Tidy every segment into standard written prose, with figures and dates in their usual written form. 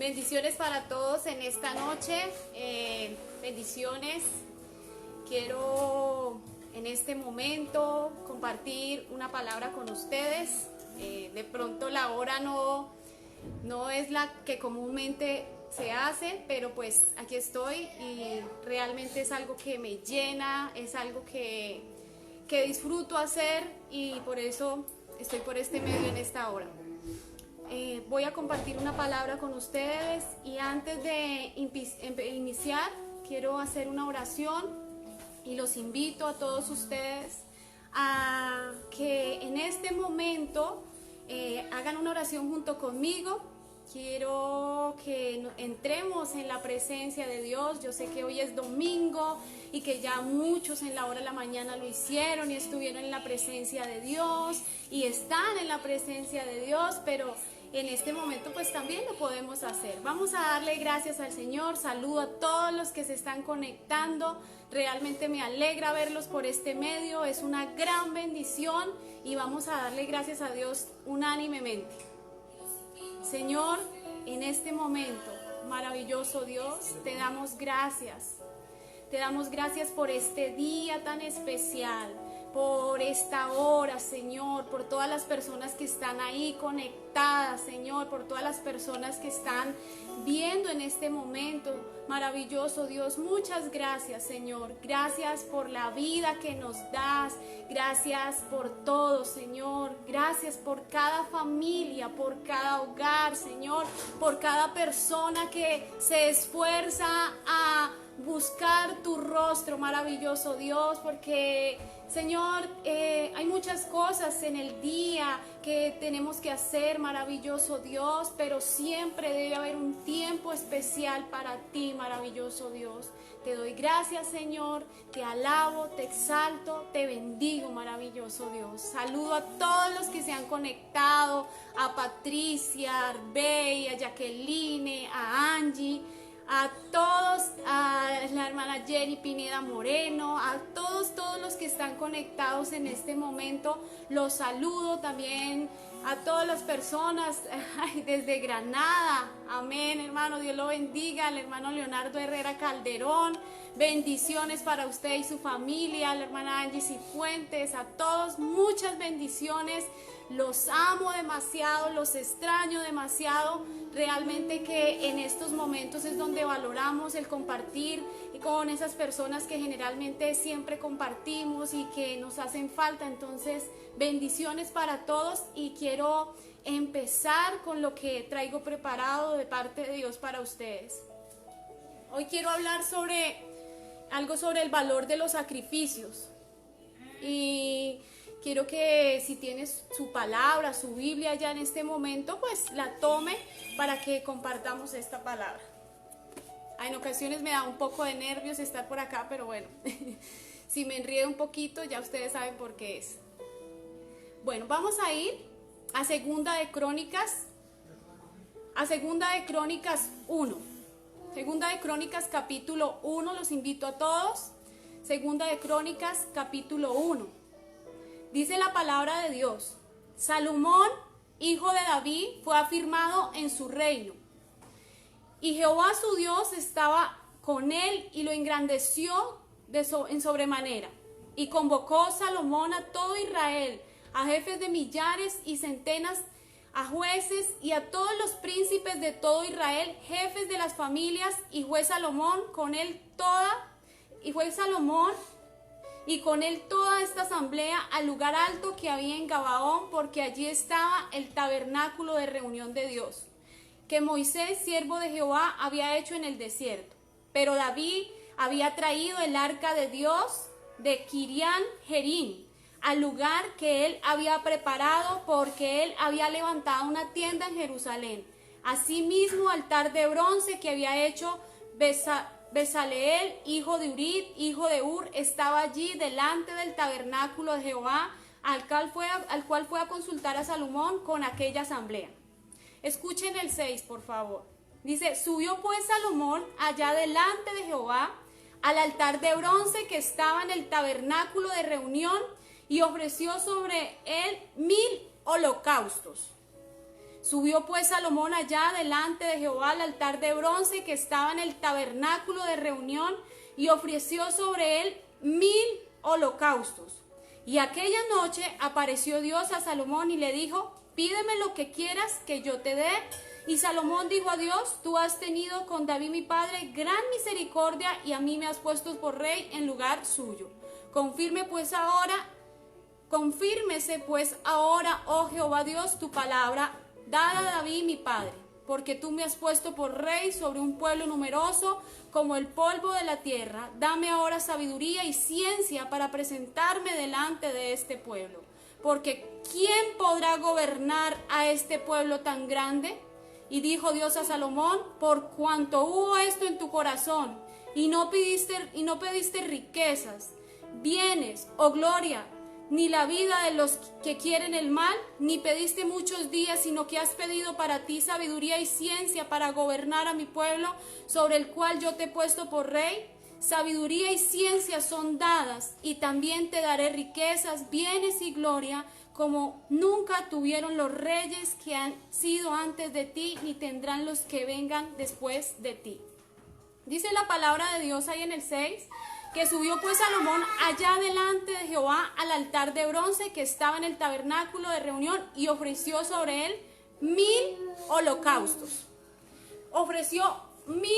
Bendiciones para todos en esta noche. Bendiciones. Quiero en este momento compartir una palabra con ustedes. De pronto la hora no es la que comúnmente se hace, pero pues aquí estoy y realmente es algo que me llena, es algo que disfruto hacer y por eso estoy por este medio en esta hora. Voy a compartir una palabra con ustedes y antes de iniciar quiero hacer una oración y los invito a todos ustedes a que en este momento hagan una oración junto conmigo. Quiero que entremos en la presencia de Dios. Yo sé que hoy es domingo y que ya muchos en la hora de la mañana lo hicieron y estuvieron en la presencia de Dios y están en la presencia de Dios, pero en este momento pues también lo podemos hacer. Vamos a darle gracias al Señor. Saludo a todos los que se están conectando. Realmente me alegra verlos por este medio. Es una gran bendición y vamos a darle gracias a Dios unánimemente. Señor, en este momento, maravilloso Dios, te damos gracias. Te damos gracias por este día tan especial, por esta hora, Señor, por todas las personas que están ahí conectadas, Señor, por todas las personas que están viendo en este momento. Maravilloso Dios, muchas gracias, Señor. Gracias por la vida que nos das. Gracias por todo, Señor. Gracias por cada familia, por cada hogar, Señor, por cada persona que se esfuerza a buscar tu rostro, maravilloso Dios, porque Señor, hay muchas cosas en el día que tenemos que hacer, maravilloso Dios, pero siempre debe haber un tiempo especial para ti, maravilloso Dios. Te doy gracias, Señor, te alabo, te exalto, te bendigo, maravilloso Dios. Saludo a todos los que se han conectado, a Patricia, a Arbey, a Jacqueline, a Angie, a todos, a la hermana Jenny Pineda Moreno, a todos los que están conectados en este momento, los saludo también a todas las personas desde Granada, amén, hermano, Dios lo bendiga, al hermano Leonardo Herrera Calderón, bendiciones para usted y su familia, a la hermana Angie Cifuentes, a todos, muchas bendiciones. Los amo demasiado, los extraño demasiado. Realmente que en estos momentos es donde valoramos el compartir con esas personas que generalmente siempre compartimos y que nos hacen falta. Entonces, bendiciones para todos y quiero empezar con lo que traigo preparado de parte de Dios para ustedes. Hoy quiero hablar sobre algo sobre el valor de los sacrificios y quiero que si tienes su palabra, su Biblia ya en este momento, pues la tome para que compartamos esta palabra. En ocasiones me da un poco de nervios estar por acá, pero bueno, si me enriedo un poquito ya ustedes saben por qué es. Bueno, vamos a ir a Segunda de Crónicas 1. Segunda de Crónicas capítulo 1, los invito a todos. Segunda de Crónicas capítulo 1. Dice la palabra de Dios: Salomón, hijo de David, fue afirmado en su reino. Y Jehová su Dios estaba con él y lo engrandeció en sobremanera. Y convocó Salomón a todo Israel, a jefes de millares y centenas, a jueces y a todos los príncipes de todo Israel, jefes de las familias, y fue Salomón con él toda esta asamblea al lugar alto que había en Gabaón, porque allí estaba el tabernáculo de reunión de Dios, que Moisés, siervo de Jehová, había hecho en el desierto. Pero David había traído el arca de Dios de Kirián Jearim al lugar que él había preparado, porque él había levantado una tienda en Jerusalén. Asimismo, altar de bronce que había hecho Besaleel, hijo de Urid, hijo de Ur, estaba allí delante del tabernáculo de Jehová, al cual fue a consultar a Salomón con aquella asamblea. Escuchen el 6, por favor. Dice: subió pues Salomón allá delante de Jehová al altar de bronce que estaba en el tabernáculo de reunión y ofreció sobre él 1000 holocaustos. Subió pues Salomón allá delante de Jehová al altar de bronce que estaba en el tabernáculo de reunión y ofreció sobre él 1000 holocaustos. Y aquella noche apareció Dios a Salomón y le dijo: pídeme lo que quieras que yo te dé. Y Salomón dijo a Dios: tú has tenido con David mi padre gran misericordia y a mí me has puesto por rey en lugar suyo. Confírmese pues ahora, oh Jehová Dios, tu palabra dada a David mi padre, porque tú me has puesto por rey sobre un pueblo numeroso como el polvo de la tierra. Dame ahora sabiduría y ciencia para presentarme delante de este pueblo, porque ¿quién podrá gobernar a este pueblo tan grande? Y dijo Dios a Salomón: por cuanto hubo esto en tu corazón y no pediste riquezas, bienes o gloria, ni la vida de los que quieren el mal, ni pediste muchos días, sino que has pedido para ti sabiduría y ciencia para gobernar a mi pueblo, sobre el cual yo te he puesto por rey. Sabiduría y ciencia son dadas, y también te daré riquezas, bienes y gloria, como nunca tuvieron los reyes que han sido antes de ti, ni tendrán los que vengan después de ti. Dice la palabra de Dios ahí en el 6, que subió pues Salomón allá delante de Jehová al altar de bronce que estaba en el tabernáculo de reunión y ofreció sobre él 1000 holocaustos. Ofreció 1000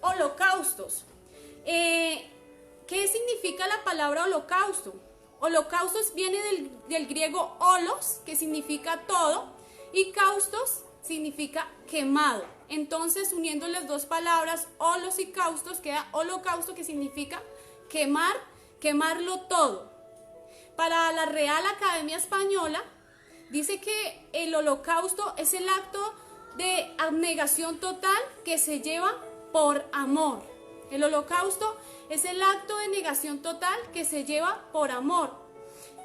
holocaustos. ¿Qué significa la palabra holocausto? Holocaustos viene del griego holos, que significa todo, y caustos significa quemado. Entonces, uniendo las dos palabras, holos y caustos, queda holocausto, que significa quemarlo todo. Para la Real Academia Española, dice que el holocausto es el acto de abnegación total que se lleva por amor. El holocausto es el acto de negación total que se lleva por amor.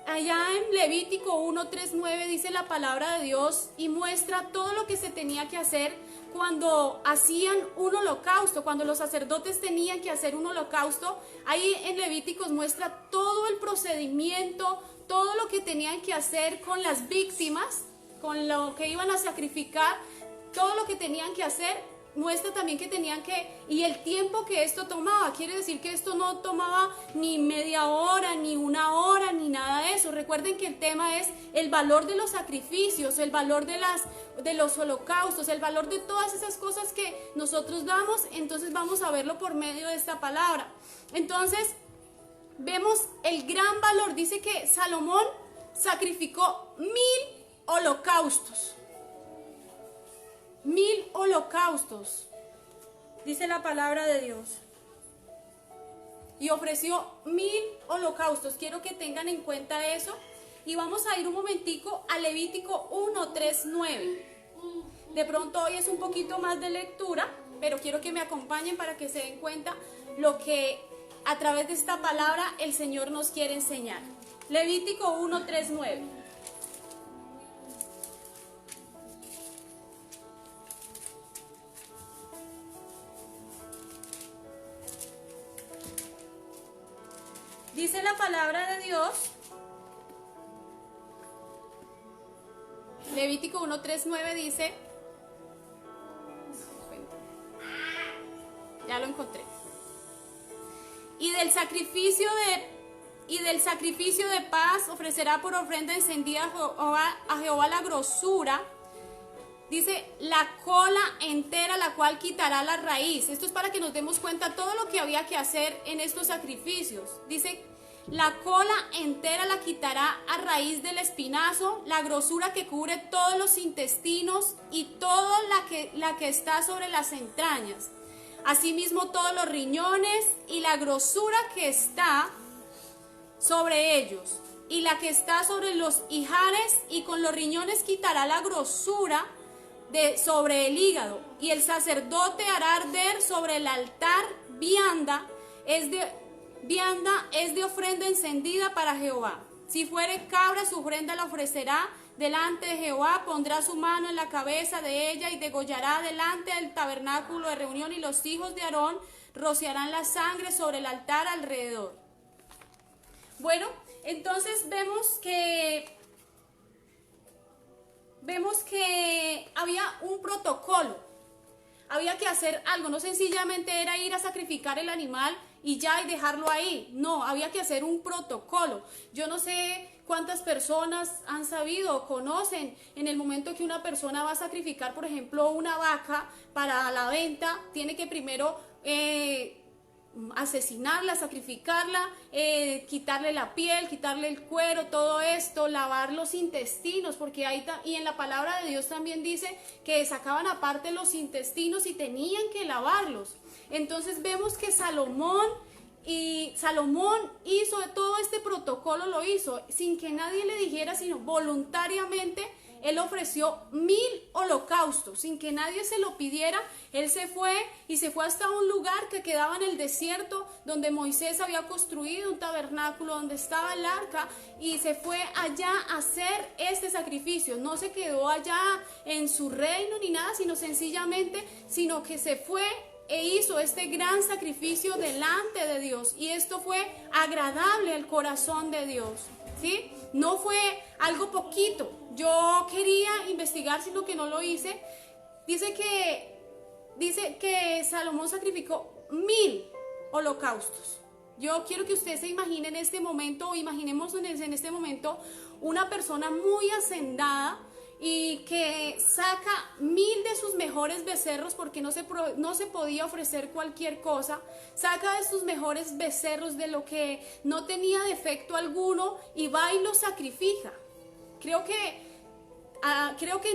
Allá en Levítico 1:3-9 dice la palabra de Dios y muestra todo lo que se tenía que hacer cuando hacían un holocausto, cuando los sacerdotes tenían que hacer un holocausto. Ahí en Levíticos muestra todo el procedimiento, todo lo que tenían que hacer con las víctimas, con lo que iban a sacrificar, todo lo que tenían que hacer. Muestra también que tenían y el tiempo que esto tomaba. Quiere decir que esto no tomaba ni media hora, ni una hora, ni nada de eso. Recuerden que el tema es el valor de los sacrificios, el valor de los holocaustos, el valor de todas esas cosas que nosotros damos. Entonces vamos a verlo por medio de esta palabra. Entonces vemos el gran valor. Dice que Salomón sacrificó 1000 holocaustos. 1000 holocaustos, dice la palabra de Dios. Y ofreció 1000 holocaustos. Quiero que tengan en cuenta eso. Y vamos a ir un momentico a Levítico 1:3-9. De pronto hoy es un poquito más de lectura, pero quiero que me acompañen para que se den cuenta lo que a través de esta palabra el Señor nos quiere enseñar. Levítico 1:3-9. Dice la palabra de Dios, Levítico 1:3-9 dice, ya lo encontré. Y del sacrificio de paz ofrecerá por ofrenda encendida a Jehová la grosura. Dice, la cola entera, la cual quitará la raíz. Esto es para que nos demos cuenta todo lo que había que hacer en estos sacrificios. Dice, la cola entera la quitará a raíz del espinazo, la grosura que cubre todos los intestinos y toda la que está sobre las entrañas. Asimismo todos los riñones y la grosura que está sobre ellos y la que está sobre los ijares, y con los riñones quitará la grosura sobre el hígado, y el sacerdote hará arder sobre el altar vianda es de ofrenda encendida para Jehová. Si fuere cabra, su ofrenda la ofrecerá delante de Jehová, pondrá su mano en la cabeza de ella y degollará delante del tabernáculo de reunión, y los hijos de Aarón rociarán la sangre sobre el altar alrededor. Bueno, entonces vemos que vemos que había un protocolo, había que hacer algo, no sencillamente era ir a sacrificar el animal y ya y dejarlo ahí, no, había que hacer un protocolo. Yo no sé cuántas personas han sabido o conocen en el momento que una persona va a sacrificar, por ejemplo, una vaca para la venta, tiene que primero asesinarla, sacrificarla, quitarle la piel, quitarle el cuero, todo esto, lavar los intestinos, porque y en la palabra de Dios también dice que sacaban aparte los intestinos y tenían que lavarlos. Entonces vemos que Salomón hizo todo este protocolo, lo hizo sin que nadie le dijera, sino voluntariamente. Él ofreció 1000 holocaustos, sin que nadie se lo pidiera. Él se fue hasta un lugar que quedaba en el desierto, donde Moisés había construido un tabernáculo, donde estaba el arca, y se fue allá a hacer este sacrificio. No se quedó allá en su reino ni nada, sino que se fue e hizo este gran sacrificio delante de Dios, y esto fue agradable al corazón de Dios, ¿sí? No fue algo poquito. Yo quería investigar, sino que no lo hice. Dice que Salomón sacrificó 1000 holocaustos. Yo quiero que ustedes se imaginen en este momento, o imaginemos en este momento, una persona muy hacendada y que saca 1000 de sus mejores becerros, porque no se podía ofrecer cualquier cosa. Saca de sus mejores becerros, de lo que no tenía defecto alguno, y va y lo sacrifica. Creo que creo que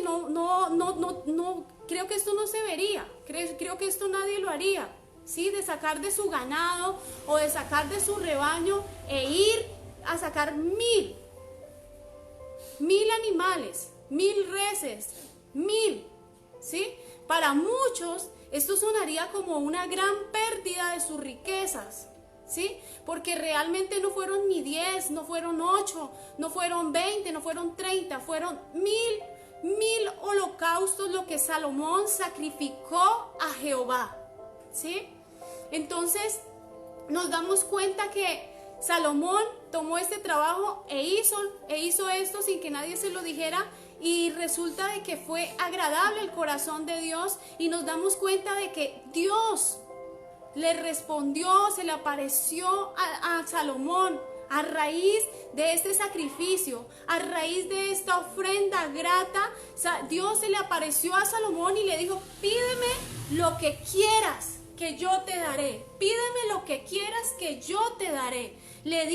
esto no se vería. Creo que esto nadie lo haría, ¿sí? De sacar de su ganado o de sacar de su rebaño e ir a sacar 1000 animales, 1000 reses, 1000, ¿sí? Para muchos esto sonaría como una gran pérdida de sus riquezas, ¿sí? Porque realmente no fueron ni 10, no fueron 8, no fueron 20, no fueron 30, fueron 1000 holocaustos lo que Salomón sacrificó a Jehová, ¿sí? Entonces nos damos cuenta que Salomón tomó este trabajo e hizo esto sin que nadie se lo dijera, y resulta de que fue agradable al corazón de Dios, y nos damos cuenta de que Dios le respondió, se le apareció a Salomón a raíz de este sacrificio, a raíz de esta ofrenda grata. Dios se le apareció a Salomón y le dijo: pídeme lo que quieras, que yo te daré. Pídeme lo que quieras, que yo te daré. Le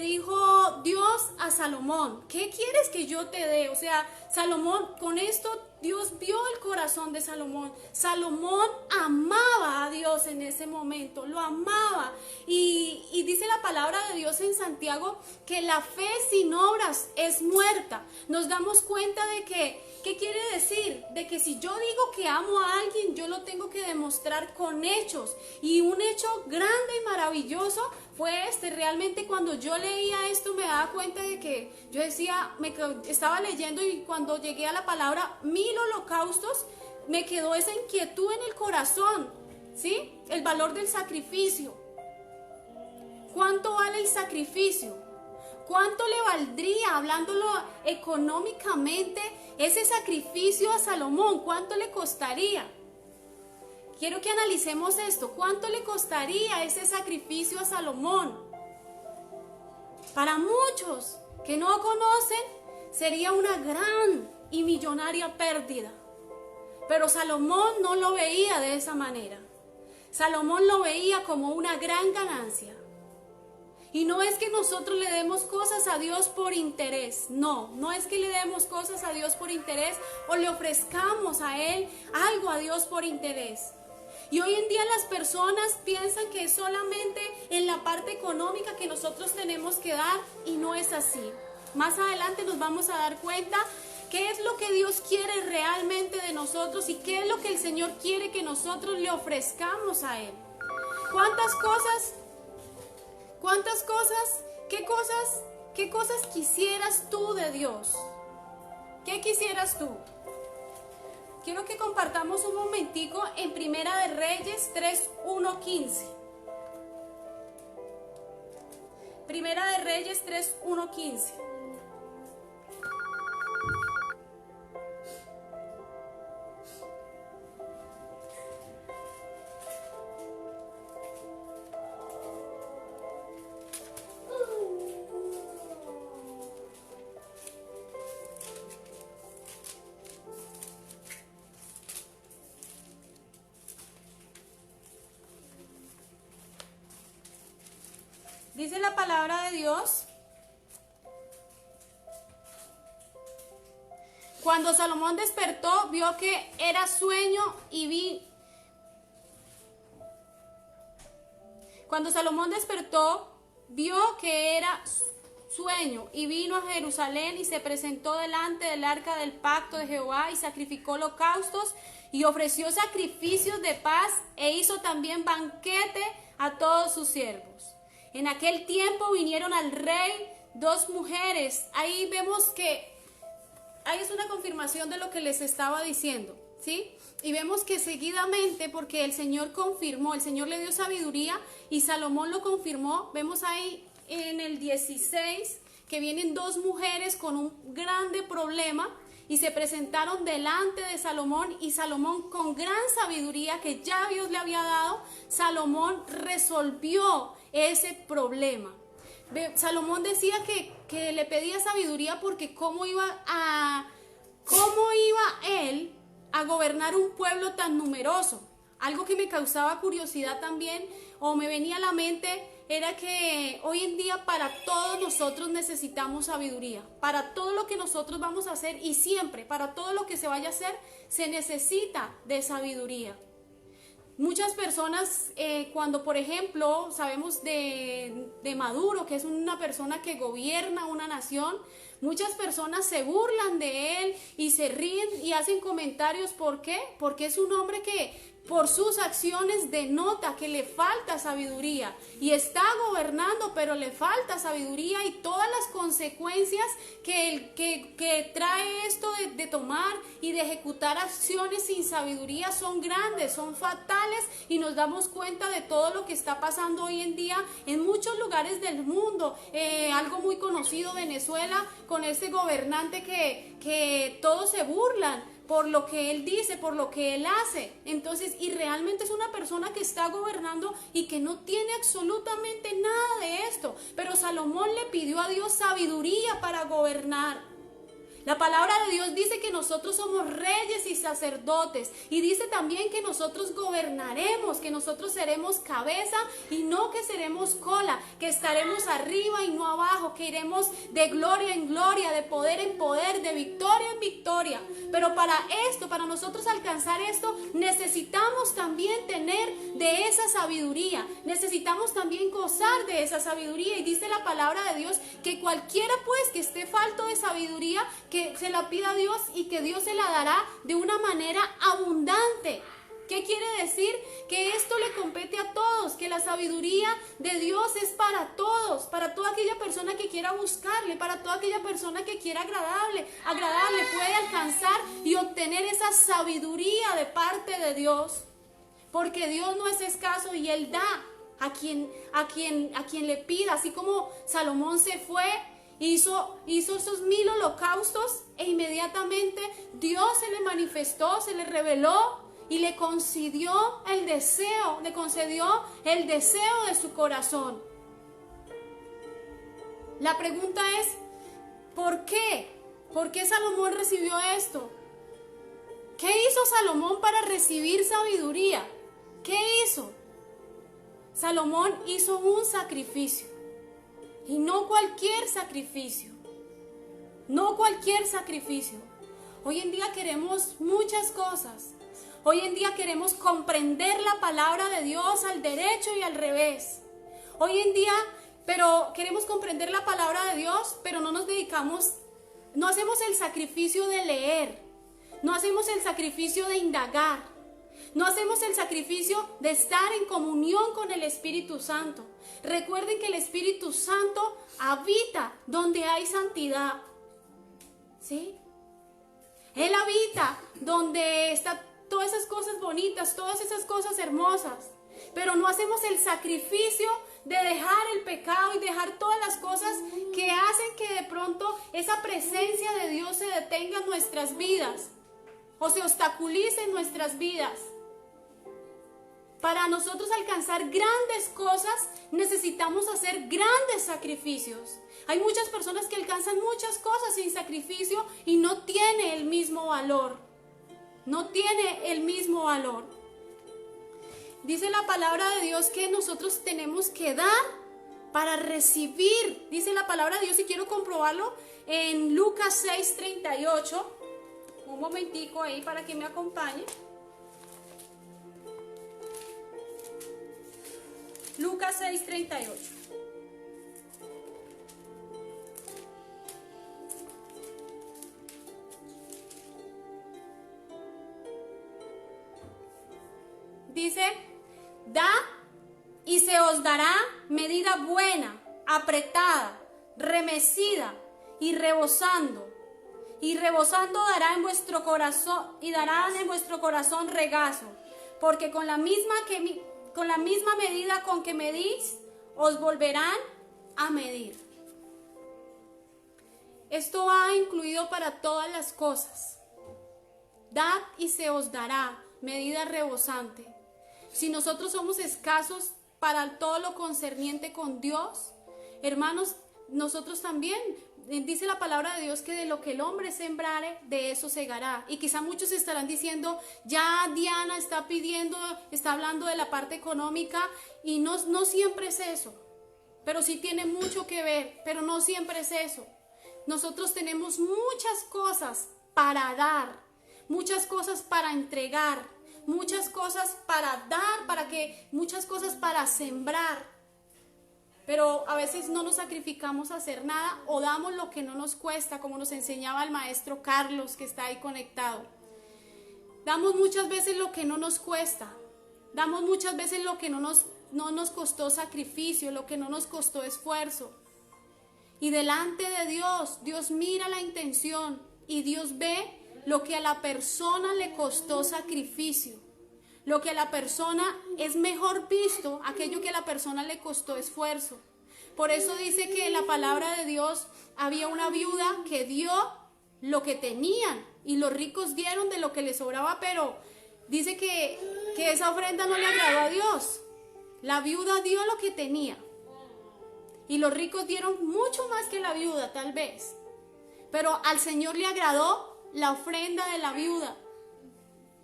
dijo Dios a Salomón: ¿qué quieres que yo te dé? O sea, Salomón, con esto Dios vio el corazón de Salomón. Salomón amaba a Dios en ese momento, lo amaba. Y dice la palabra de Dios en Santiago que la fe sin obras es muerta. Nos damos cuenta de que, ¿qué quiere decir? De que si yo digo que amo a alguien, yo lo tengo que demostrar con hechos. Y un hecho grande y maravilloso fue realmente cuando yo leía esto me daba cuenta de que yo decía, estaba leyendo, y cuando llegué a la palabra 1000 holocaustos, me quedó esa inquietud en el corazón, ¿sí? El valor del sacrificio. ¿Cuánto vale el sacrificio? ¿Cuánto le valdría, hablándolo económicamente, ese sacrificio a Salomón? ¿Cuánto le costaría? Quiero que analicemos esto. ¿Cuánto le costaría ese sacrificio a Salomón? Para muchos que no conocen, sería una gran y millonaria pérdida. Pero Salomón no lo veía de esa manera. Salomón lo veía como una gran ganancia. Y no es que nosotros le demos cosas a Dios por interés. No es que le demos cosas a Dios por interés o le ofrezcamos a Él algo a Dios por interés. Y hoy en día las personas piensan que es solamente en la parte económica que nosotros tenemos que dar, y no es así. Más adelante nos vamos a dar cuenta qué es lo que Dios quiere realmente de nosotros y qué es lo que el Señor quiere que nosotros le ofrezcamos a Él. ¿Cuántas cosas, qué cosas quisieras tú de Dios? ¿Qué quisieras tú? Quiero que compartamos un momentico en Primera de Reyes 3:1-15. Primera de Reyes 3:1-15. Dice la palabra de Dios: cuando Salomón despertó, vio que era sueño y Cuando Salomón despertó, vio que era sueño y vino a Jerusalén y se presentó delante del arca del pacto de Jehová y sacrificó holocaustos y ofreció sacrificios de paz e hizo también banquete a todos sus siervos. En aquel tiempo vinieron al rey dos mujeres. Ahí vemos que ahí es una confirmación de lo que les estaba diciendo, ¿sí? Y vemos que seguidamente, porque el Señor confirmó, el Señor le dio sabiduría y Salomón lo confirmó. Vemos ahí en el 16 que vienen dos mujeres con un grande problema y se presentaron delante de Salomón, y Salomón, con gran sabiduría que ya Dios le había dado, Salomón resolvió ese problema. Salomón decía que le pedía sabiduría porque cómo iba él a gobernar un pueblo tan numeroso. Algo que me causaba curiosidad también, o me venía a la mente, era que hoy en día para todos nosotros necesitamos sabiduría. Para todo lo que nosotros vamos a hacer, y siempre, para todo lo que se vaya a hacer, se necesita de sabiduría. Muchas personas, cuando por ejemplo sabemos de Maduro, que es una persona que gobierna una nación, muchas personas se burlan de él y se ríen y hacen comentarios. ¿Por qué? Porque es un hombre que por sus acciones denota que le falta sabiduría y está gobernando, pero le falta sabiduría, y todas las consecuencias que trae esto de tomar y de ejecutar acciones sin sabiduría son grandes, son fatales, y nos damos cuenta de todo lo que está pasando hoy en día en muchos lugares del mundo. Algo muy conocido, Venezuela, con este gobernante que todos se burlan por lo que él dice, por lo que él hace. Entonces, y realmente es una persona que está gobernando y que no tiene absolutamente nada de esto. Pero Salomón le pidió a Dios sabiduría para gobernar. La palabra de Dios dice que nosotros somos reyes y sacerdotes, y dice también que nosotros gobernaremos, que nosotros seremos cabeza y no que seremos cola, que estaremos arriba y no abajo, que iremos de gloria en gloria, de poder en poder, de victoria en victoria. Pero para esto, para nosotros alcanzar esto, necesitamos también tener de esa sabiduría, necesitamos también gozar de esa sabiduría. Y dice la palabra de Dios que cualquiera pues que esté falto de sabiduría, que se la pida a Dios y que Dios se la dará de una manera abundante. ¿Qué quiere decir? Que esto le compete a todos, que la sabiduría de Dios es para todos, para toda aquella persona que quiera buscarle, para toda aquella persona que quiera agradarle, puede alcanzar y obtener esa sabiduría de parte de Dios, porque Dios no es escaso y Él da a quien le pida. Así como Salomón se fue, hizo esos 1000 holocaustos, e inmediatamente Dios se le manifestó, se le reveló y le concedió el deseo de su corazón. La pregunta es, ¿por qué? ¿Por qué Salomón recibió esto? ¿Qué hizo Salomón para recibir sabiduría? ¿Qué hizo? Salomón hizo un sacrificio. Y no cualquier sacrificio. No cualquier sacrificio. Hoy en día queremos muchas cosas. Hoy en día queremos comprender la palabra de Dios al derecho y al revés. Hoy en día, pero queremos comprender la palabra de Dios, pero no hacemos el sacrificio de leer. No hacemos el sacrificio de indagar. No hacemos el sacrificio de estar en comunión con el Espíritu Santo. Recuerden que el Espíritu Santo habita donde hay santidad. ¿Sí? Él habita donde están todas esas cosas bonitas, todas esas cosas hermosas. Pero no hacemos el sacrificio de dejar el pecado y dejar todas las cosas que hacen que de pronto esa presencia de Dios se detenga en nuestras vidas o se obstaculice en nuestras vidas. Para nosotros alcanzar grandes cosas necesitamos hacer grandes sacrificios. Hay muchas personas que alcanzan muchas cosas sin sacrificio y no tiene el mismo valor. No tiene el mismo valor. Dice la palabra de Dios que nosotros tenemos que dar para recibir, dice la palabra de Dios, y quiero comprobarlo en Lucas 6:38. Un momentico ahí para que me acompañe. Lucas 6:38. Dice, da y se os dará medida buena, apretada, remecida y rebosando. Y rebosando dará en vuestro corazón, y darán en vuestro corazón regazo, porque con la misma medida con que medís, os volverán a medir. Esto va incluido para todas las cosas. Dad y se os dará, medida rebosante. Si nosotros somos escasos para todo lo concerniente con Dios, hermanos, nosotros también, dice la palabra de Dios que de lo que el hombre sembrare, de eso segará. Y quizá muchos estarán diciendo, ya Diana está hablando de la parte económica, y no siempre es eso, pero sí tiene mucho que ver, pero no siempre es eso. Nosotros tenemos muchas cosas para dar, muchas cosas para entregar, muchas cosas para dar, muchas cosas para sembrar. Pero a veces no nos sacrificamos a hacer nada o damos lo que no nos cuesta, como nos enseñaba el maestro Carlos, que está ahí conectado. Damos muchas veces lo que no nos cuesta. Damos muchas veces lo que no nos costó sacrificio, lo que no nos costó esfuerzo. Y delante de Dios, Dios mira la intención y Dios ve lo que a la persona le costó sacrificio. Lo que a la persona es mejor visto, aquello que a la persona le costó esfuerzo. Por eso dice que en la palabra de Dios había una viuda que dio lo que tenían y los ricos dieron de lo que les sobraba, pero dice que esa ofrenda no le agradó a Dios. La viuda dio lo que tenía y los ricos dieron mucho más que la viuda, tal vez. Pero al Señor le agradó la ofrenda de la viuda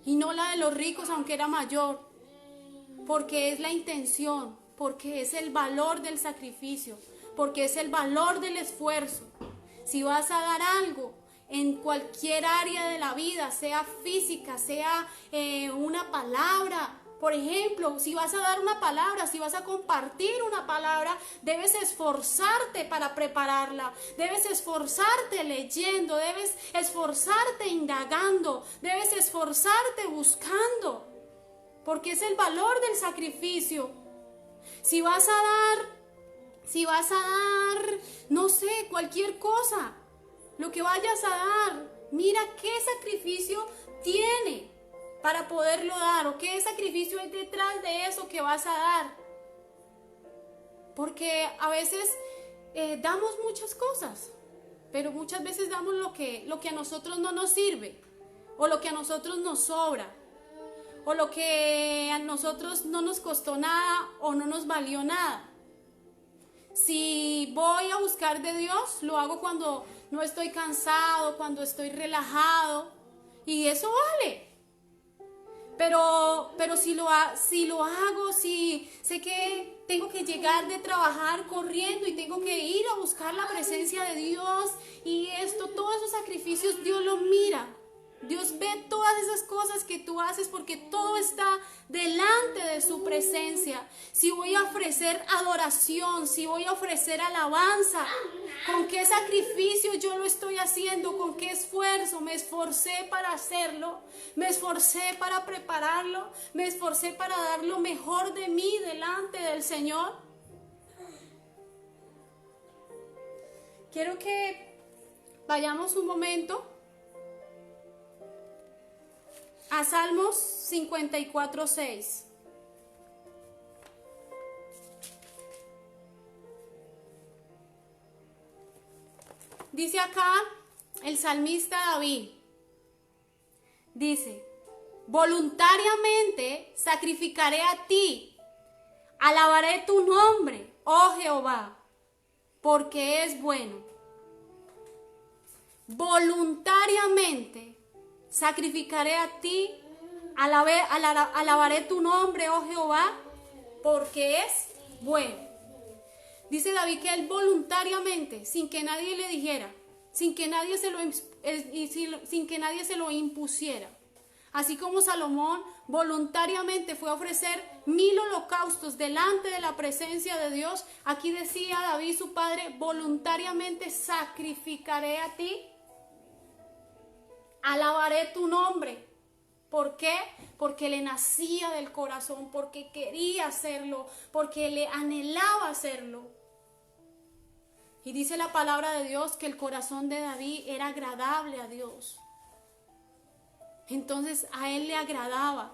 y no la de los ricos, aunque era mayor, porque es la intención, porque es el valor del sacrificio, porque es el valor del esfuerzo. Si vas a dar algo en cualquier área de la vida, sea física, sea una palabra, por ejemplo, si vas a dar una palabra, si vas a compartir una palabra, debes esforzarte para prepararla, debes esforzarte leyendo, debes esforzarte indagando, debes esforzarte buscando, porque es el valor del sacrificio. Si vas a dar, no sé, cualquier cosa, lo que vayas a dar, mira qué sacrificio tiene para poderlo dar, o qué sacrificio hay detrás de eso que vas a dar. Porque a veces damos muchas cosas, pero muchas veces damos lo que a nosotros no nos sirve, o lo que a nosotros nos sobra, o lo que a nosotros no nos costó nada o no nos valió nada. Si voy a buscar de Dios, lo hago cuando no estoy cansado, cuando estoy relajado, y eso vale. Pero si lo hago, si sé que tengo que llegar de trabajar corriendo y tengo que ir a buscar la presencia de Dios y todos esos sacrificios, Dios los mira. Dios ve todas esas cosas que tú haces porque todo está delante de su presencia. Si voy a ofrecer adoración, si voy a ofrecer alabanza, ¿con qué sacrificio yo lo estoy haciendo? ¿Con qué esfuerzo? Me esforcé para hacerlo, me esforcé para prepararlo, me esforcé para dar lo mejor de mí delante del Señor. Quiero que vayamos un momento a Salmos 54:6. Dice acá el salmista David, dice, voluntariamente sacrificaré a ti, alabaré tu nombre, oh Jehová, porque es bueno. Voluntariamente sacrificaré a ti, alabaré tu nombre, oh Jehová, porque es bueno. Dice David que él voluntariamente, sin que nadie le dijera, sin que nadie se lo impusiera, así como Salomón voluntariamente fue a ofrecer 1000 holocaustos delante de la presencia de Dios, aquí decía David su padre, voluntariamente sacrificaré a ti, alabaré tu nombre. ¿Por qué? Porque le nacía del corazón, porque quería hacerlo, porque le anhelaba hacerlo. Y dice la palabra de Dios que el corazón de David era agradable a Dios. Entonces a él le agradaba.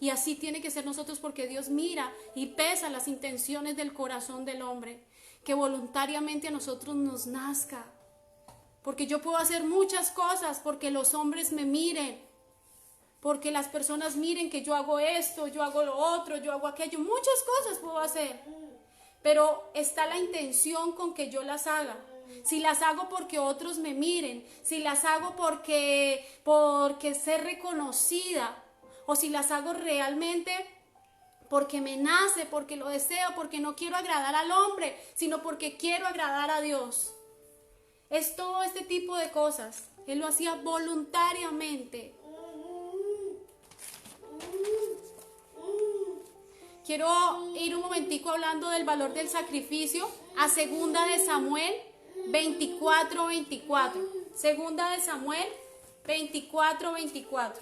Y así tiene que ser nosotros, porque Dios mira y pesa las intenciones del corazón del hombre. Que voluntariamente a nosotros nos nazca. Porque yo puedo hacer muchas cosas porque los hombres me miren. Porque las personas miren que yo hago esto, yo hago lo otro, yo hago aquello. Muchas cosas puedo hacer. Pero está la intención con que yo las haga. Si las hago porque otros me miren, si las hago porque ser reconocida, o si las hago realmente porque me nace, porque lo deseo, porque no quiero agradar al hombre, sino porque quiero agradar a Dios. Es todo este tipo de cosas. Él lo hacía voluntariamente. Quiero ir un momentico hablando del valor del sacrificio a 2 de Samuel 24:24. 2 de Samuel 24:24.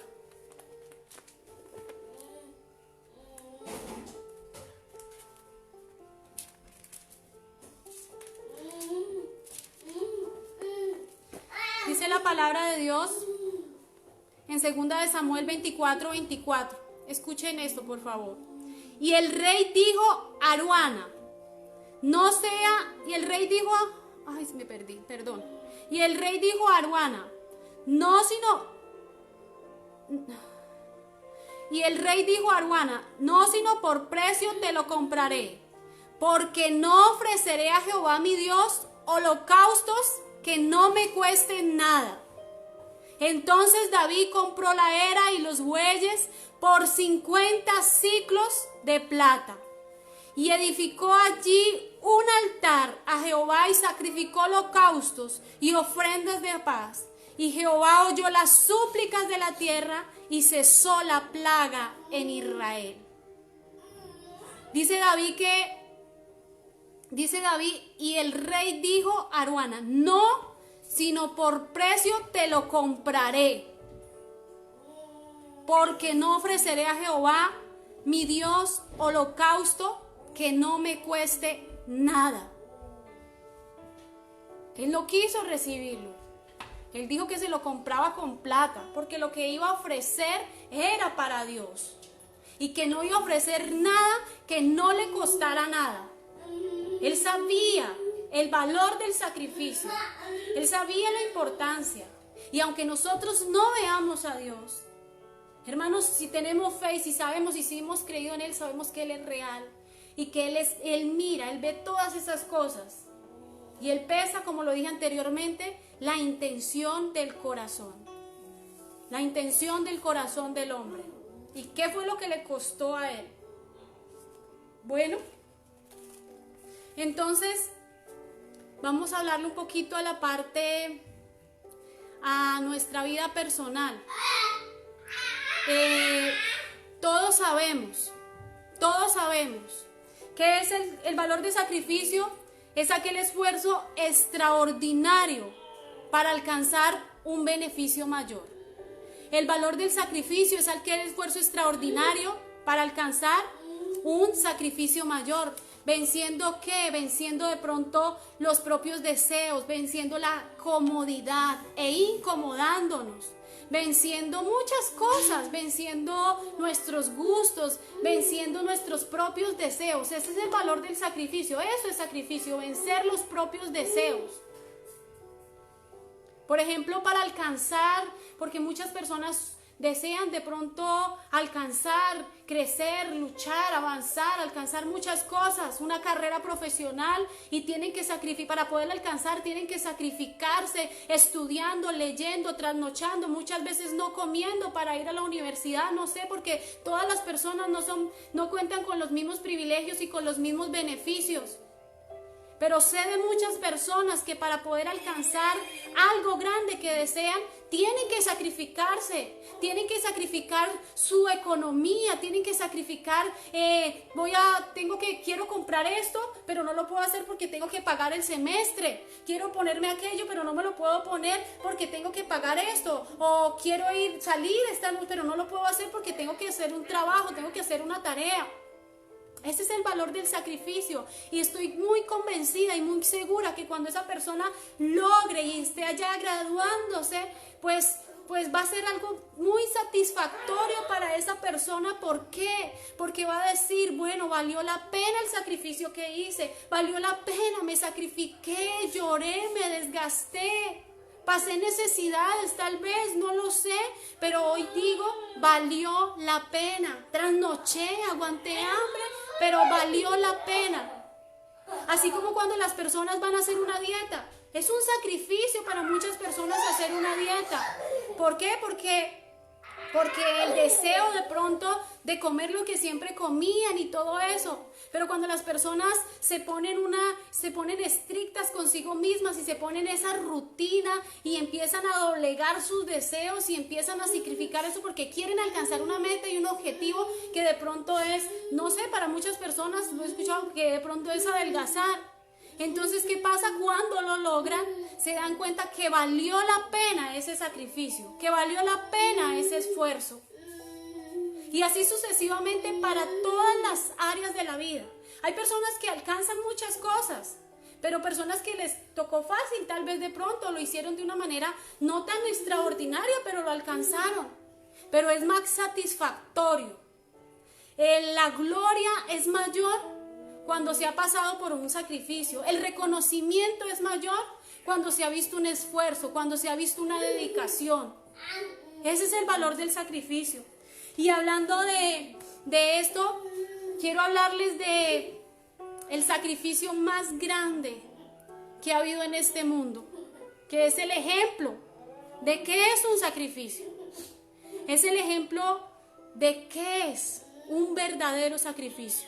Dice la palabra de Dios en 2 de Samuel 24:24. Escuchen esto, por favor. Y el rey dijo a Aruana, no sea, y el rey dijo, ay, me perdí, perdón. Y el rey dijo a Aruana, no sino, y el rey dijo a Aruana, no sino por precio te lo compraré, porque no ofreceré a Jehová mi Dios holocaustos que no me cuesten nada. Entonces David compró la era y los bueyes por 50 siclos de plata y edificó allí un altar a Jehová y sacrificó holocaustos y ofrendas de paz. Y Jehová oyó las súplicas de la tierra y cesó la plaga en Israel. Dice David, y el rey dijo a Aruana, no, sino por precio te lo compraré, porque no ofreceré a Jehová mi Dios holocausto que no me cueste nada. Él no quiso recibirlo. Él dijo que se lo compraba con plata, porque lo que iba a ofrecer era para Dios, y que no iba a ofrecer nada que no le costara nada. Él sabía el valor del sacrificio. Él sabía la importancia. Y aunque nosotros no veamos a Dios, hermanos, si tenemos fe y si sabemos y si hemos creído en Él, sabemos que Él es real y que Él mira, Él ve todas esas cosas. Y Él pesa, como lo dije anteriormente, la intención del corazón. La intención del corazón del hombre. ¿Y qué fue lo que le costó a Él? Bueno, entonces vamos a hablarle un poquito a la parte, a nuestra vida personal. Todos sabemos que es el valor de sacrificio, es aquel esfuerzo extraordinario para alcanzar un beneficio mayor. El valor del sacrificio es aquel esfuerzo extraordinario para alcanzar un sacrificio mayor. ¿Venciendo qué? Venciendo de pronto los propios deseos, venciendo la comodidad e incomodándonos, venciendo muchas cosas, venciendo nuestros gustos, venciendo nuestros propios deseos. Ese es el valor del sacrificio. Eso es sacrificio, vencer los propios deseos. Por ejemplo, para alcanzar, porque muchas personas desean de pronto alcanzar, crecer, luchar, avanzar, alcanzar muchas cosas, una carrera profesional, y tienen que sacrificar, para poder alcanzar tienen que sacrificarse, estudiando, leyendo, trasnochando, muchas veces no comiendo para ir a la universidad, no sé, porque todas las personas no cuentan con los mismos privilegios y con los mismos beneficios. Pero sé de muchas personas que para poder alcanzar algo grande que desean, tienen que sacrificarse, tienen que sacrificar su economía, tienen que sacrificar, quiero comprar esto, pero no lo puedo hacer porque tengo que pagar el semestre. Quiero ponerme aquello, pero no me lo puedo poner porque tengo que pagar esto. O quiero salir esta noche, pero no lo puedo hacer porque tengo que hacer un trabajo, tengo que hacer una tarea. Ese es el valor del sacrificio, y estoy muy convencida y muy segura que cuando esa persona logre y esté allá graduándose, pues va a ser algo muy satisfactorio para esa persona. ¿Por qué? Porque va a decir, bueno, valió la pena el sacrificio que hice, valió la pena, me sacrifiqué, lloré, me desgasté. Pasé necesidades, tal vez, no lo sé, pero hoy digo, valió la pena. Trasnoché, aguanté hambre, pero valió la pena. Así como cuando las personas van a hacer una dieta. Es un sacrificio para muchas personas hacer una dieta. ¿Por qué? Porque el deseo de pronto de comer lo que siempre comían y todo eso. Pero cuando las personas se ponen estrictas consigo mismas y se ponen esa rutina y empiezan a doblegar sus deseos y empiezan a sacrificar eso porque quieren alcanzar una meta y un objetivo que de pronto es, no sé, para muchas personas, lo he escuchado, que de pronto es adelgazar. Entonces, ¿qué pasa cuando lo logran? Se dan cuenta que valió la pena ese sacrificio, que valió la pena ese esfuerzo. Y así sucesivamente para todas las áreas de la vida. Hay personas que alcanzan muchas cosas, pero personas que les tocó fácil, tal vez de pronto lo hicieron de una manera no tan extraordinaria, pero lo alcanzaron. Pero es más satisfactorio. La gloria es mayor cuando se ha pasado por un sacrificio. El reconocimiento es mayor cuando se ha visto un esfuerzo, cuando se ha visto una dedicación. Ese es el valor del sacrificio. Y hablando de esto, quiero hablarles de el sacrificio más grande que ha habido en este mundo, que es el ejemplo de qué es un sacrificio. Es el ejemplo de qué es un verdadero sacrificio.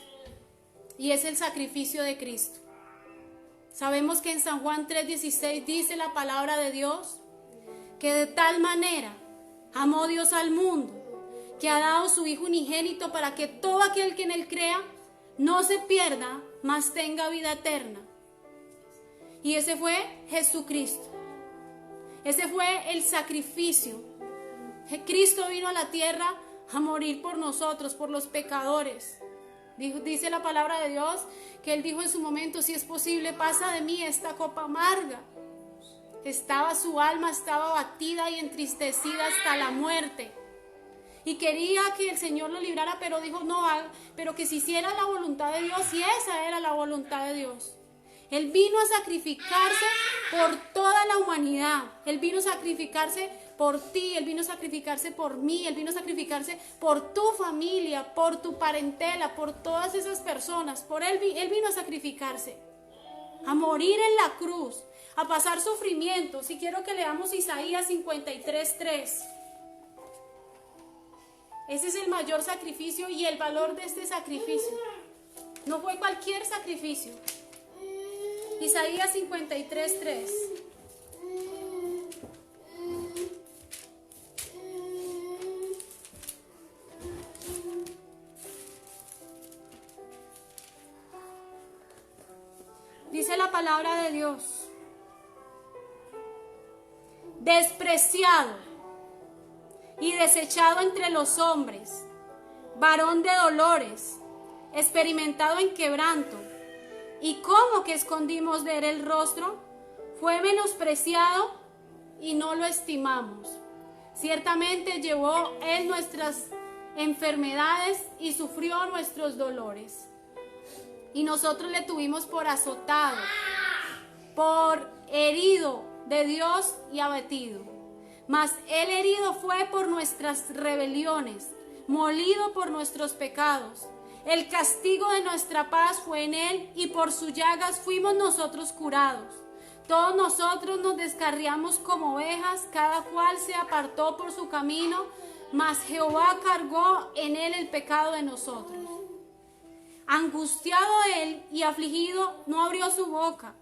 Y es el sacrificio de Cristo. Sabemos que en San Juan 3:16 dice la palabra de Dios que de tal manera amó Dios al mundo que ha dado su Hijo unigénito para que todo aquel que en él crea no se pierda, mas tenga vida eterna. Y ese fue Jesucristo. Ese fue el sacrificio. Cristo vino a la tierra a morir por nosotros, por los pecadores. Dice la palabra de Dios que Él dijo en su momento, si es posible, pasa de mí esta copa amarga. Su alma estaba abatida y entristecida hasta la muerte. Y quería que el Señor lo librara, pero dijo, no, pero que se hiciera la voluntad de Dios, y esa era la voluntad de Dios. Él vino a sacrificarse por toda la humanidad. Él vino a sacrificarse por ti, Él vino a sacrificarse por mí, Él vino a sacrificarse por tu familia, por tu parentela, por todas esas personas. Por Él vino a sacrificarse, a morir en la cruz, a pasar sufrimientos. Y quiero que leamos Isaías 53:3. Ese es el mayor sacrificio y el valor de este sacrificio. No fue cualquier sacrificio. Isaías 53:3. Dice la palabra de Dios: despreciado y desechado entre los hombres, varón de dolores, experimentado en quebranto, y cómo que escondimos de él el rostro, fue menospreciado y no lo estimamos. Ciertamente llevó él nuestras enfermedades y sufrió nuestros dolores. Y nosotros le tuvimos por azotado, por herido de Dios y abatido. Mas él herido fue por nuestras rebeliones, molido por nuestros pecados. El castigo de nuestra paz fue en él, y por sus llagas fuimos nosotros curados. Todos nosotros nos descarriamos como ovejas, cada cual se apartó por su camino, mas Jehová cargó en él el pecado de nosotros. Angustiado él y afligido, no abrió su boca.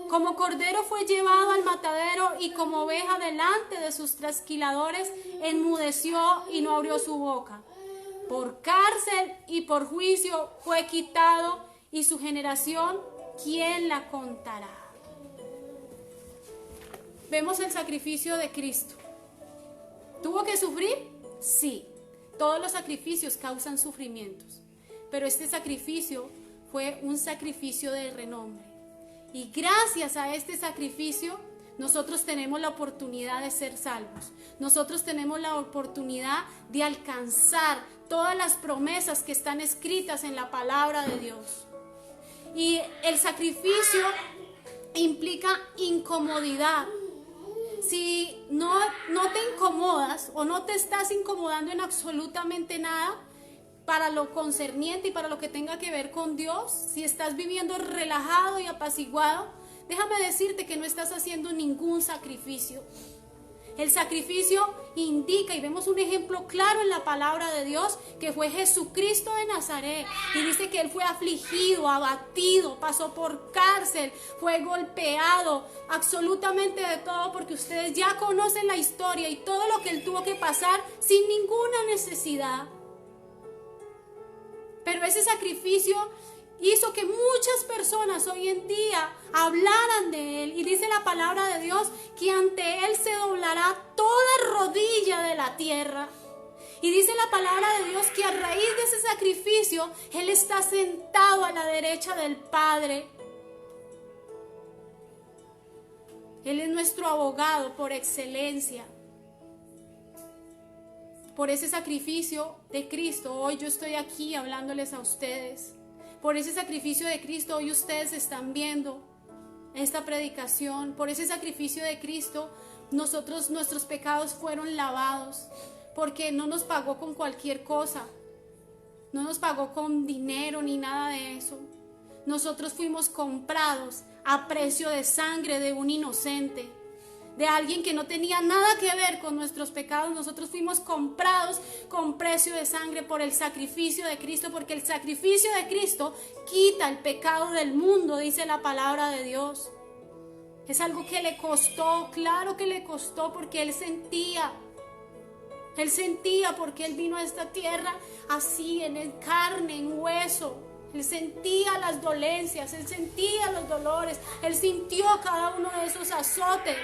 Como cordero fue llevado al matadero, y como oveja delante de sus trasquiladores, enmudeció y no abrió su boca. Por cárcel y por juicio fue quitado, y su generación, ¿quién la contará? Vemos el sacrificio de Cristo. ¿Tuvo que sufrir? Sí. Todos los sacrificios causan sufrimientos, pero este sacrificio fue un sacrificio de renombre. Y gracias a este sacrificio, nosotros tenemos la oportunidad de ser salvos. Nosotros tenemos la oportunidad de alcanzar todas las promesas que están escritas en la palabra de Dios. Y el sacrificio implica incomodidad. Si no te incomodas o no te estás incomodando en absolutamente nada para lo concerniente y para lo que tenga que ver con Dios, si estás viviendo relajado y apaciguado, déjame decirte que no estás haciendo ningún sacrificio. El sacrificio indica, y vemos un ejemplo claro en la palabra de Dios, que fue Jesucristo de Nazaret. Y dice que Él fue afligido, abatido, pasó por cárcel, fue golpeado, absolutamente de todo, porque ustedes ya conocen la historia y todo lo que Él tuvo que pasar sin ninguna necesidad. Pero ese sacrificio hizo que muchas personas hoy en día hablaran de Él. Y dice la palabra de Dios que ante Él se doblará toda rodilla de la tierra. Y dice la palabra de Dios que a raíz de ese sacrificio Él está sentado a la derecha del Padre. Él es nuestro abogado por excelencia. Por ese sacrificio de Cristo, hoy yo estoy aquí hablándoles a ustedes. Por ese sacrificio de Cristo, hoy ustedes están viendo esta predicación. Por ese sacrificio de Cristo, nuestros pecados fueron lavados. Porque no nos pagó con cualquier cosa. No nos pagó con dinero ni nada de eso. Nosotros fuimos comprados a precio de sangre de un inocente, de alguien que no tenía nada que ver con nuestros pecados. Nosotros fuimos comprados con precio de sangre por el sacrificio de Cristo, porque el sacrificio de Cristo quita el pecado del mundo, dice la palabra de Dios. Es algo que le costó, claro que le costó, porque Él sentía porque Él vino a esta tierra así, en carne, en hueso. Él sentía las dolencias, Él sentía los dolores, Él sintió cada uno de esos azotes.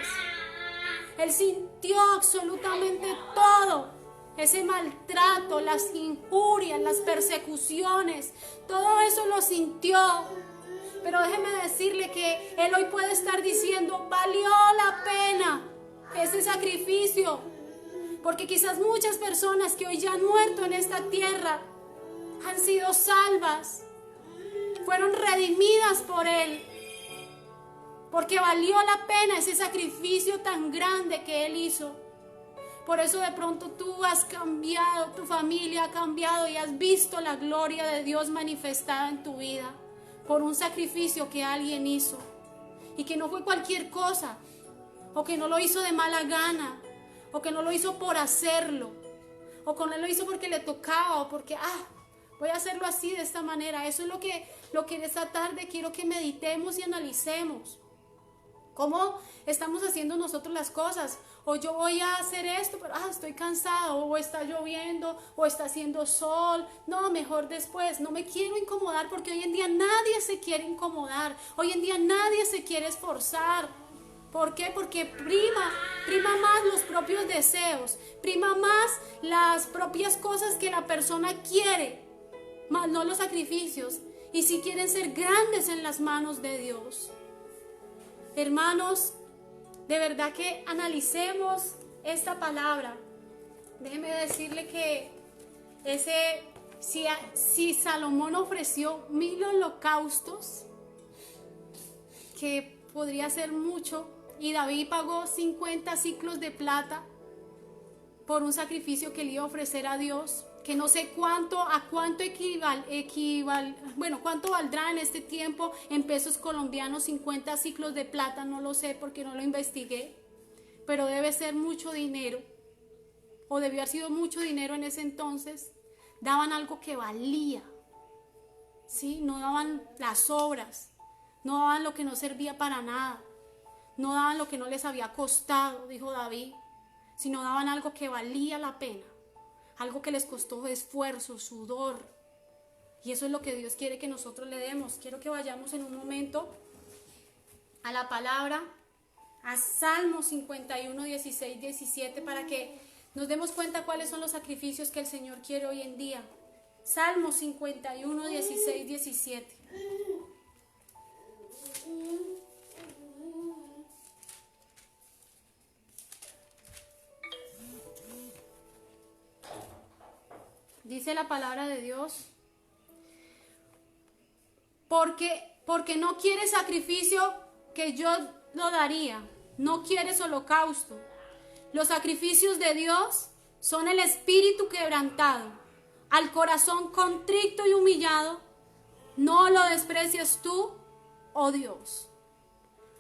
Él sintió absolutamente todo, ese maltrato, las injurias, las persecuciones, todo eso lo sintió. Pero déjeme decirle que Él hoy puede estar diciendo, valió la pena ese sacrificio, porque quizás muchas personas que hoy ya han muerto en esta tierra han sido salvas, fueron redimidas por Él. Porque valió la pena ese sacrificio tan grande que Él hizo. Por eso de pronto tú has cambiado, tu familia ha cambiado y has visto la gloria de Dios manifestada en tu vida. Por un sacrificio que alguien hizo. Y que no fue cualquier cosa. O que no lo hizo de mala gana. O que no lo hizo por hacerlo. O que no lo hizo porque le tocaba. O porque, voy a hacerlo así, de esta manera. Eso es lo que esta tarde quiero que meditemos y analicemos. ¿Cómo estamos haciendo nosotros las cosas? O yo voy a hacer esto, pero estoy cansado, o está lloviendo, o está haciendo sol. No, mejor después. No me quiero incomodar, porque hoy en día nadie se quiere incomodar. Hoy en día nadie se quiere esforzar. ¿Por qué? Porque prima más los propios deseos, prima más las propias cosas que la persona quiere, más no los sacrificios. Y si quieren ser grandes en las manos de Dios. Hermanos, de verdad que analicemos esta palabra. Déjeme decirle que si Salomón ofreció 1000 holocaustos, que podría ser mucho, y David pagó 50 siclos de plata por un sacrificio que él iba a ofrecer a Dios, que no sé cuánto cuánto valdrá en este tiempo en pesos colombianos 50 ciclos de plata, no lo sé porque no lo investigué, pero debe ser mucho dinero, o debió haber sido mucho dinero en ese entonces. Daban algo que valía. ¿sí? No daban las obras, no daban lo que no servía para nada, no daban lo que no les había costado, dijo David, sino daban algo que valía la pena, algo que les costó esfuerzo, sudor. Y eso es lo que Dios quiere que nosotros le demos. Quiero que vayamos en un momento a la palabra, a Salmo 51, 16, 17, para que nos demos cuenta cuáles son los sacrificios que el Señor quiere hoy en día. Salmo 51, 16, 17. Dice la palabra de Dios: porque no quieres sacrificio que yo lo daría, no quieres holocausto. Los sacrificios de Dios son el espíritu quebrantado, al corazón contrito y humillado, no lo desprecias tú, oh Dios.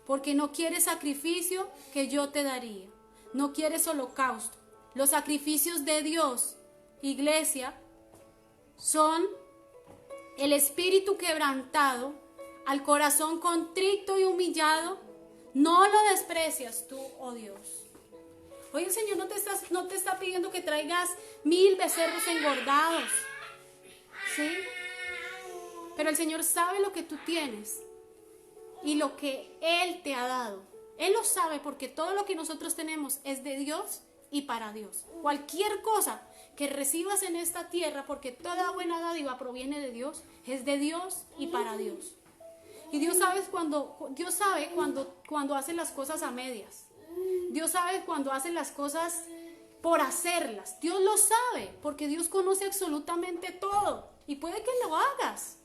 Porque no quieres sacrificio que yo te daría, no quieres holocausto. Los sacrificios de Dios, iglesia, son el espíritu quebrantado, al corazón contrito y humillado, no lo desprecias tú, oh Dios. Hoy el Señor no te está pidiendo que traigas 1000 becerros engordados, ¿sí? Pero el Señor sabe lo que tú tienes y lo que Él te ha dado. Él lo sabe, porque todo lo que nosotros tenemos es de Dios y para Dios. Cualquier cosa que recibas en esta tierra, porque toda buena dádiva proviene de Dios, es de Dios y para Dios. Y Dios sabe cuando hace las cosas a medias. Dios sabe cuando hace las cosas por hacerlas. Dios lo sabe, porque Dios conoce absolutamente todo. Y puede que lo hagas.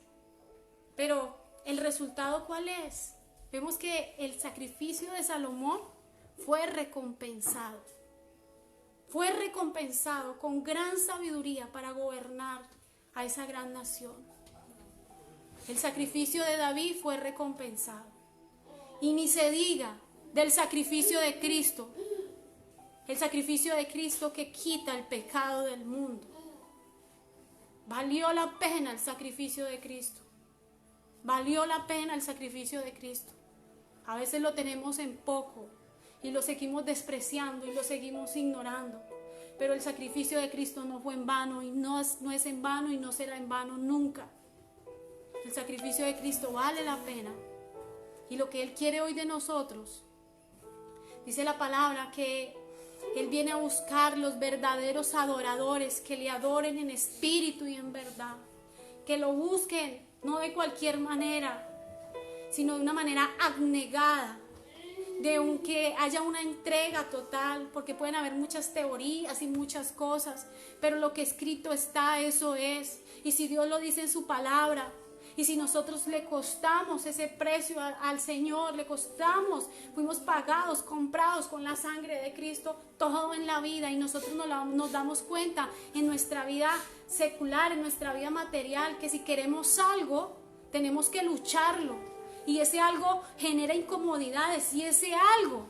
Pero ¿el resultado cuál es? Vemos que el sacrificio de Salomón fue recompensado. Fue recompensado con gran sabiduría para gobernar a esa gran nación. El sacrificio de David fue recompensado. Y ni se diga del sacrificio de Cristo. El sacrificio de Cristo que quita el pecado del mundo. Valió la pena el sacrificio de Cristo. Valió la pena el sacrificio de Cristo. A veces lo tenemos en poco y lo seguimos despreciando y lo seguimos ignorando. Pero el sacrificio de Cristo no fue en vano y no es en vano y no será en vano nunca. El sacrificio de Cristo vale la pena. Y lo que Él quiere hoy de nosotros, dice la palabra que Él viene a buscar los verdaderos adoradores, que le adoren en espíritu y en verdad. Que lo busquen no de cualquier manera, sino de una manera abnegada, de que haya una entrega total, porque pueden haber muchas teorías y muchas cosas, pero lo que escrito está, eso es. Y si Dios lo dice en su palabra, y si nosotros le costamos ese precio al Señor, le costamos, fuimos pagados, comprados con la sangre de Cristo, todo en la vida, y nosotros nos damos cuenta en nuestra vida secular, en nuestra vida material, que si queremos algo, tenemos que lucharlo, y ese algo genera incomodidades, y ese algo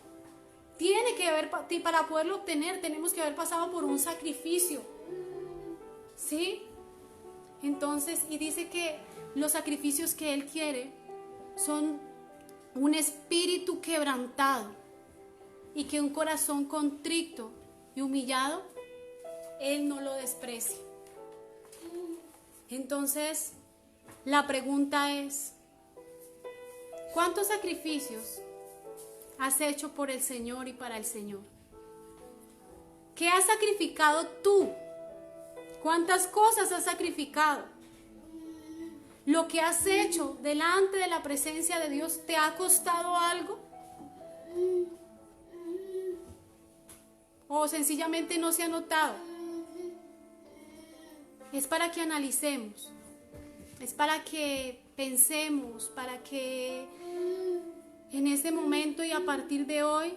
tiene que haber, para poderlo obtener, tenemos que haber pasado por un sacrificio, ¿sí? Entonces, y dice que los sacrificios que Él quiere son un espíritu quebrantado y que un corazón contrito y humillado, Él no lo desprecia. Entonces, la pregunta es: ¿cuántos sacrificios has hecho por el Señor y para el Señor? ¿Qué has sacrificado tú? ¿Cuántas cosas has sacrificado? ¿Lo que has hecho delante de la presencia de Dios te ha costado algo? ¿O sencillamente no se ha notado? Es para que analicemos, es para que pensemos, para que en este momento y a partir de hoy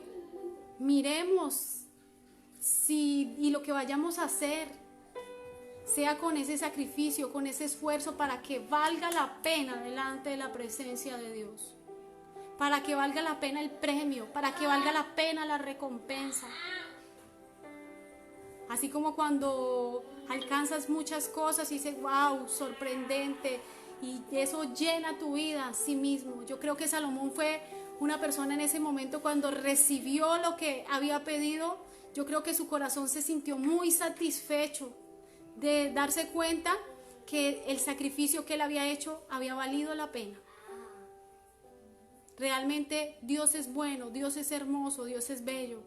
miremos y lo que vayamos a hacer sea con ese sacrificio, con ese esfuerzo, para que valga la pena delante de la presencia de Dios, para que valga la pena el premio, para que valga la pena la recompensa. Así como cuando alcanzas muchas cosas y dices, wow, sorprendente, y eso llena tu vida a sí mismo. Yo creo que Salomón fue una persona en ese momento cuando recibió lo que había pedido. Yo creo que su corazón se sintió muy satisfecho de darse cuenta que el sacrificio que él había hecho había valido la pena. Realmente Dios es bueno, Dios es hermoso, Dios es bello.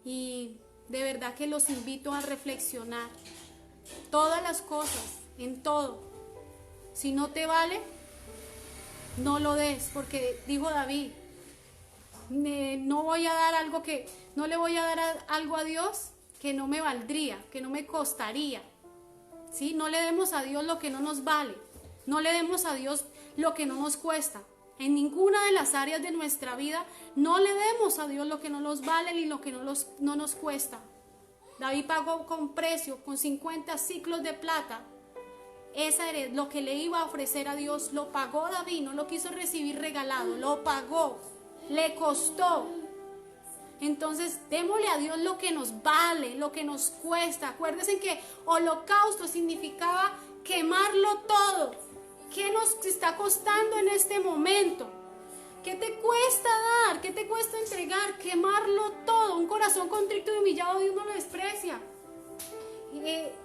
Y de verdad que los invito a reflexionar. Todas las cosas, en todo. Si no te vale, no lo des, porque dijo David, no voy a dar algo que, no le voy a dar algo a Dios que no me valdría, que no me costaría. ¿Sí? No le demos a Dios lo que no nos vale, no le demos a Dios lo que no nos cuesta. En ninguna de las áreas de nuestra vida no le demos a Dios lo que no nos vale ni lo que no nos cuesta. David pagó con precio, con 50 siclos de plata. Esa era lo que le iba a ofrecer a Dios. Lo pagó David, no lo quiso recibir regalado, lo pagó, le costó. Entonces démosle a Dios lo que nos vale, lo que nos cuesta. Acuérdense que holocausto significaba quemarlo todo. ¿Qué nos está costando en este momento? ¿Qué te cuesta dar? ¿Qué te cuesta entregar? Quemarlo todo. Un corazón contrito y humillado Dios no lo desprecia.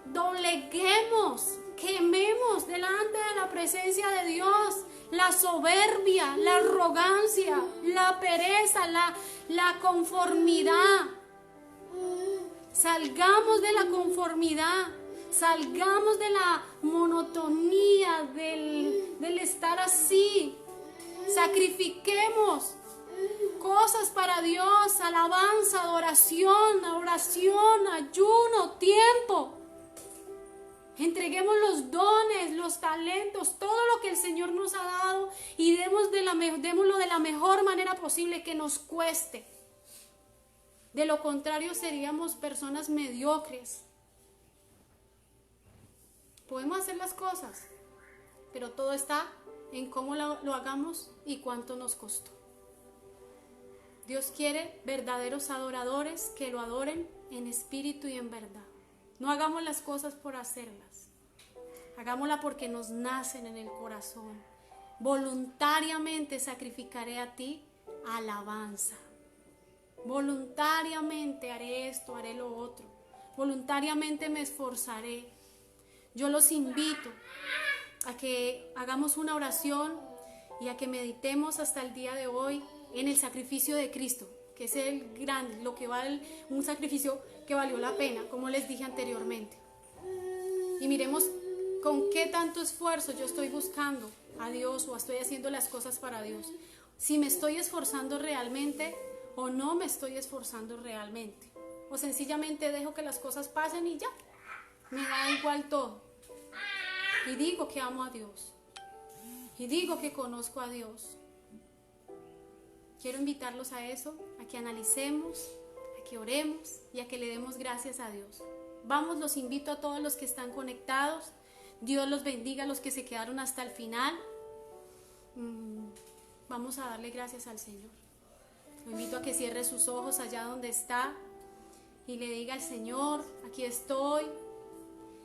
Dobleguemos, quememos delante de la presencia de Dios la soberbia, la arrogancia, la pereza, la conformidad. Salgamos de la conformidad, salgamos de la monotonía del estar así. Sacrifiquemos cosas para Dios, alabanza, adoración, oración, ayuno, tiempo. Entreguemos los dones, los talentos, todo lo que el Señor nos ha dado y démoslo de la mejor manera posible, que nos cueste. De lo contrario seríamos personas mediocres. Podemos hacer las cosas, pero todo está en cómo lo hagamos y cuánto nos costó. Dios quiere verdaderos adoradores que lo adoren en espíritu y en verdad. No hagamos las cosas por hacerlas. Hagámoslas porque nos nacen en el corazón. Voluntariamente sacrificaré a ti alabanza. Voluntariamente haré esto, haré lo otro. Voluntariamente me esforzaré. Yo los invito a que hagamos una oración y a que meditemos hasta el día de hoy en el sacrificio de Cristo, que es el grande, lo que vale, un sacrificio que valió la pena, como les dije anteriormente. Y miremos con qué tanto esfuerzo yo estoy buscando a Dios o estoy haciendo las cosas para Dios. Si me estoy esforzando realmente o no me estoy esforzando realmente. O sencillamente dejo que las cosas pasen y ya, me da igual todo. Y digo que amo a Dios. Y digo que conozco a Dios. Quiero invitarlos a eso, a que analicemos, a que oremos y a que le demos gracias a Dios. Vamos, los invito a todos los que están conectados. Dios los bendiga a los que se quedaron hasta el final. Vamos a darle gracias al Señor. Lo invito a que cierre sus ojos allá donde está y le diga al Señor, aquí estoy,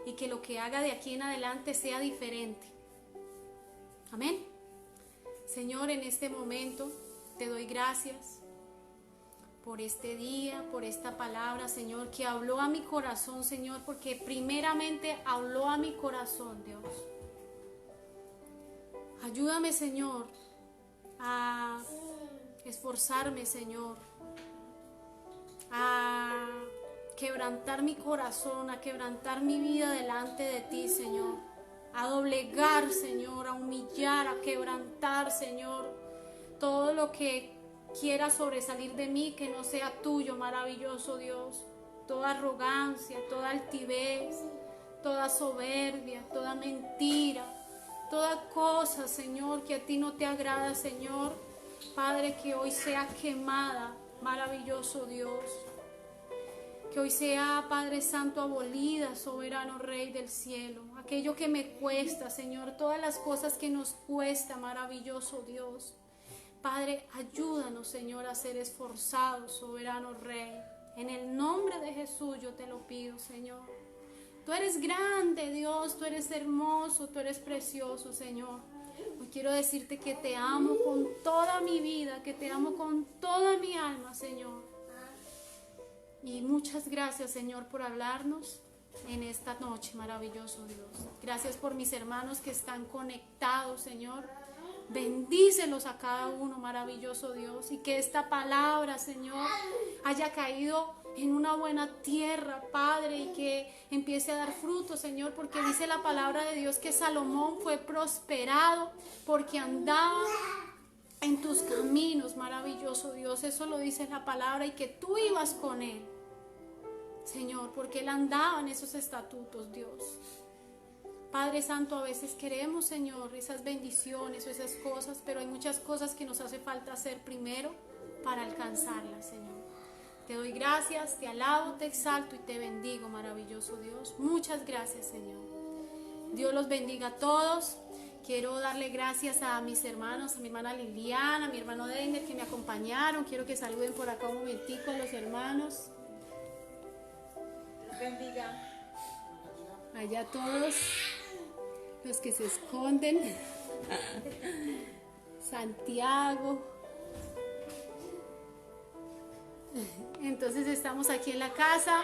y que lo que haga de aquí en adelante sea diferente. Amén. Señor, en este momento te doy gracias por este día, por esta palabra, Señor, que habló a mi corazón, Señor, porque primeramente habló a mi corazón, Dios. Ayúdame, Señor, a esforzarme, Señor, a quebrantar mi corazón, a quebrantar mi vida delante de ti, Señor, a doblegar, Señor, a humillar, a quebrantar, Señor, todo lo que quiera sobresalir de mí, que no sea tuyo, maravilloso Dios. Toda arrogancia, toda altivez, toda soberbia, toda mentira, toda cosa, Señor, que a ti no te agrada, Señor. Padre, que hoy sea quemada, maravilloso Dios. Que hoy sea, Padre Santo, abolida, soberano Rey del cielo. Aquello que me cuesta, Señor, todas las cosas que nos cuesta, maravilloso Dios. Padre, ayúdanos, Señor, a ser esforzados, soberano Rey. En el nombre de Jesús yo te lo pido, Señor. Tú eres grande, Dios, tú eres hermoso, tú eres precioso, Señor. Hoy quiero decirte que te amo con toda mi vida, que te amo con toda mi alma, Señor. Y muchas gracias, Señor, por hablarnos en esta noche, maravilloso Dios. Gracias por mis hermanos que están conectados, Señor. Bendícelos a cada uno, maravilloso Dios. Y que esta palabra, Señor, haya caído en una buena tierra, Padre, y que empiece a dar fruto, Señor, porque dice la palabra de Dios que Salomón fue prosperado porque andaba en tus caminos, maravilloso Dios. Eso lo dice la palabra, y que tú ibas con él, Señor, porque él andaba en esos estatutos, Dios. Padre Santo, a veces queremos, Señor, esas bendiciones o esas cosas, pero hay muchas cosas que nos hace falta hacer primero para alcanzarlas, Señor. Te doy gracias, te alabo, te exalto y te bendigo, maravilloso Dios. Muchas gracias, Señor. Dios los bendiga a todos. Quiero darle gracias a mis hermanos, a mi hermana Liliana, a mi hermano Deiner, que me acompañaron. Quiero que saluden por acá un momentico a los hermanos. Dios bendiga. Allá todos los que se esconden. Santiago. Entonces estamos aquí en la casa.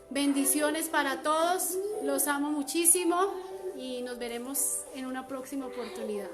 Bendiciones para todos. Los amo muchísimo y nos veremos en una próxima oportunidad.